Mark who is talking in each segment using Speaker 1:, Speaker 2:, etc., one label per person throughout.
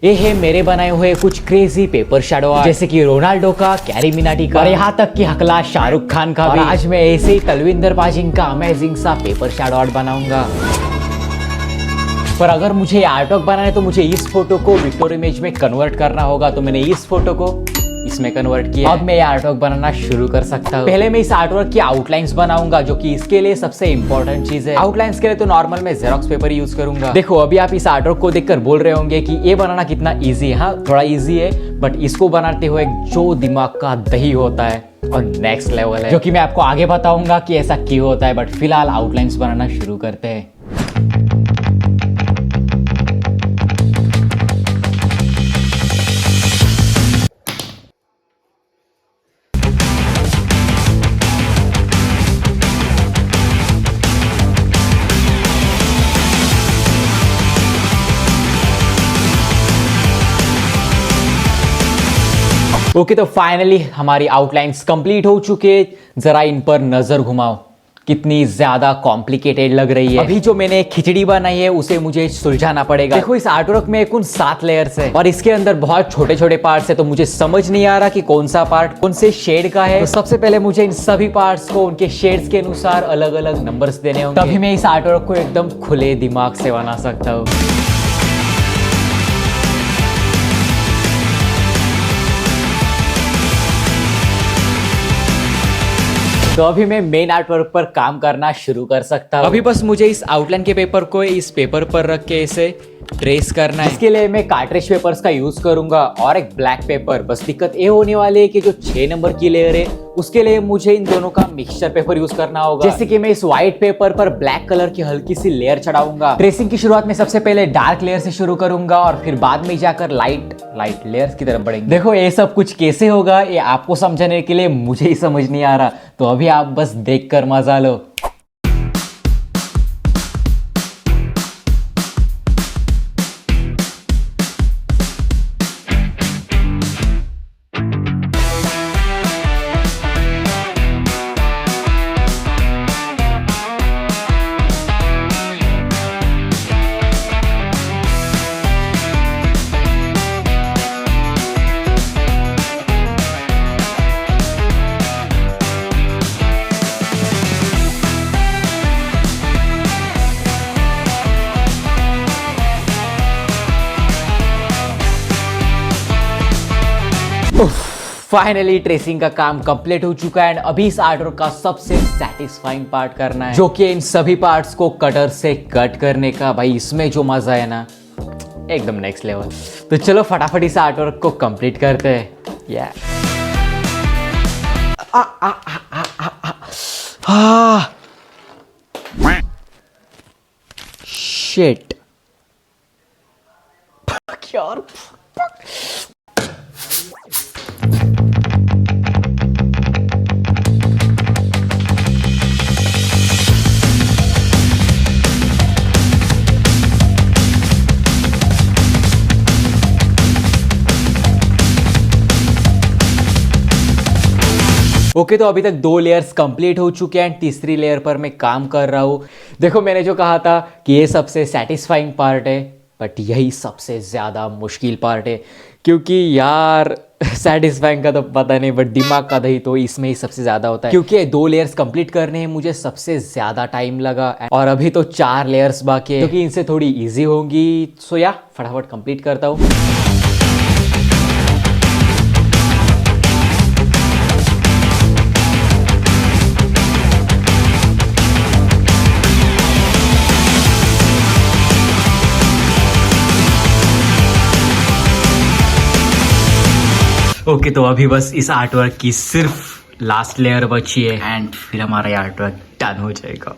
Speaker 1: ये है मेरे बनाए हुए कुछ क्रेजी पेपर शैडो आर्ट, जैसे कि रोनाल्डो का, कैरी मिनाटी का और यहाँ तक कि हकला शाहरुख खान का भी। आज मैं ऐसे ही तलविंदर पाजिंग का अमेजिंग सा पेपर शैडो आर्ट बनाऊंगा। पर अगर मुझे आर्ट वर्क बनाना है तो मुझे इस फोटो को विक्टर इमेज में कन्वर्ट करना होगा, तो मैंने इस फोटो को इसमें कन्वर्ट किया। अब मैं ये आर्ट वर्क बनाना शुरू कर सकता हूँ। पहले मैं इस आर्ट वर्क की आउटलाइंस बनाऊंगा, जो कि इसके लिए सबसे इंपॉर्टेंट चीज है। आउटलाइंस के लिए तो नॉर्मल मैं जेरॉक्स पेपर यूज करूंगा। देखो अभी आप इस आर्ट वर्क को देखकर बोल रहे होंगे कि ये बनाना कितना इजी है। हाँ थोड़ा इजी है, बट इसको बनाते हुए जो दिमाग का दही होता है और नेक्स्ट लेवल है, जो कि मैं आपको आगे बताऊंगा कि ऐसा क्यों होता है। बट फिलहाल आउटलाइंस बनाना शुरू करते हैं। ओके तो फाइनली हमारी आउटलाइंस कंप्लीट हो चुके। जरा इन पर नजर घुमाओ, कितनी ज्यादा कॉम्प्लिकेटेड लग रही है। अभी जो मैंने खिचड़ी बनाई है उसे मुझे सुलझाना पड़ेगा। देखो इस आर्टवर्क में कुल 7 लेयर्स है और इसके अंदर बहुत छोटे छोटे पार्ट्स है, तो मुझे समझ नहीं आ रहा कि कौन सा पार्ट कौन से शेड का है। तो सबसे पहले मुझे इन सभी पार्ट्स को उनके शेड्स के अनुसार अलग अलग नंबर्स देने होंगे, तभी मैं इस आर्टवर्क को एकदम खुले दिमाग से बना सकता हूँ। तो अभी मैं मेन आर्टवर्क पर काम करना शुरू कर सकता हूँ। अभी बस मुझे इस आउटलाइन के पेपर को इस पेपर पर रख के इसे ट्रेस करना है। इसके लिए मैं कार्ट्रिज पेपर्स का यूज करूंगा और एक ब्लैक पेपर। बस दिक्कत ये होने वाली है कि जो 6 नंबर की लेयर है उसके लिए मुझे इन दोनों का मिक्सचर पेपर यूज करना होगा। जैसे कि मैं इस व्हाइट पेपर पर ब्लैक कलर की हल्की सी लेयर चढ़ाऊंगा। ट्रेसिंग की शुरुआत में सबसे पहले डार्क लेयर से शुरू करूंगा और फिर बाद में जाकर लाइट लेयर्स की तरफ बढ़ेंगे। देखो ये सब कुछ कैसे होगा ये आपको समझाने के लिए मुझे ही समझ नहीं आ रहा, तो अभी आप बस देखकर मजा लो। फाइनली ट्रेसिंग का काम कंप्लीट हो चुका है एंड अभी इस आर्टवर्क का सबसे सेटिस्फाइंग पार्ट करना है, जो कि इन सभी पार्ट्स को कटर से कट करने का। भाई इसमें जो मजा है ना, एकदम नेक्स्ट लेवल। तो चलो फटाफट इस आर्टवर्क को कंप्लीट करते हैं। शिट यार। ओके तो अभी तक 2 लेयर्स कंप्लीट हो चुके हैं, तीसरी लेयर पर मैं काम कर रहा हूँ। देखो मैंने जो कहा था कि ये सबसे सेटिस्फाइंग पार्ट है, बट यही सबसे ज़्यादा मुश्किल पार्ट है, क्योंकि यार सेटिस्फाइंग का तो पता नहीं, बट दिमाग का दही तो इसमें ही सबसे ज़्यादा होता है। क्योंकि 2 लेयर्स कंप्लीट करने में मुझे सबसे ज़्यादा टाइम लगा और अभी तो 4 लेयर्स बाकी है, क्योंकि इनसे थोड़ी ईजी होंगी। सो या फटाफट कंप्लीट करता हूँ। ओके तो अभी बस इस आर्टवर्क की सिर्फ लास्ट लेयर बची है एंड फिर हमारा आर्टवर्क डन हो जाएगा।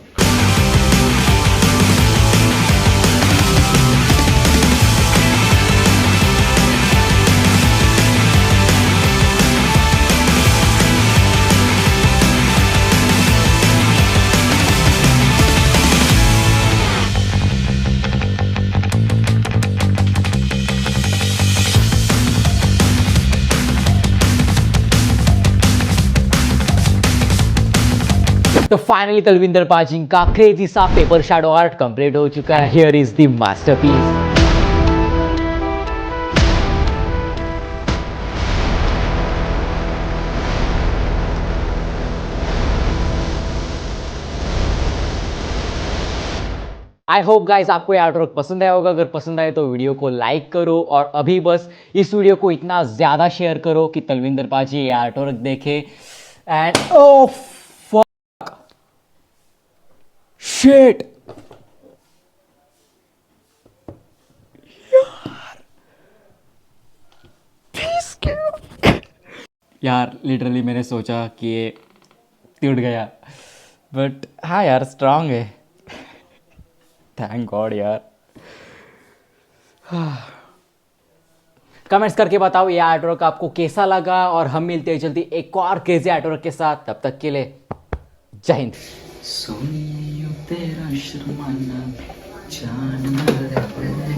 Speaker 1: तो फाइनली तलविंदर पाजिंग का क्रेजी सा पेपर शैडो आर्ट कंप्लीट हो चुका है। Here is the masterpiece. I hope guys आपको ये आर्टवर्क पसंद आया होगा। अगर पसंद आए तो वीडियो को लाइक करो और अभी बस इस वीडियो को इतना ज़्यादा शेयर करो कि तलविंदर पाजी ये आर्टवर्क देखे एंड ओ फक शिट यार लिटरली मैंने सोचा कि ये टूट गया बट हाँ यार स्ट्रांग है। थैंक गॉड यार। कमेंट्स करके बताओ ये आर्टवर्क आपको कैसा लगा और हम मिलते हैं जल्दी एक और क्रेजी आर्टवर्क के साथ। तब तक के लिए जय हिंद। सोनियो तेरा शर्माना जान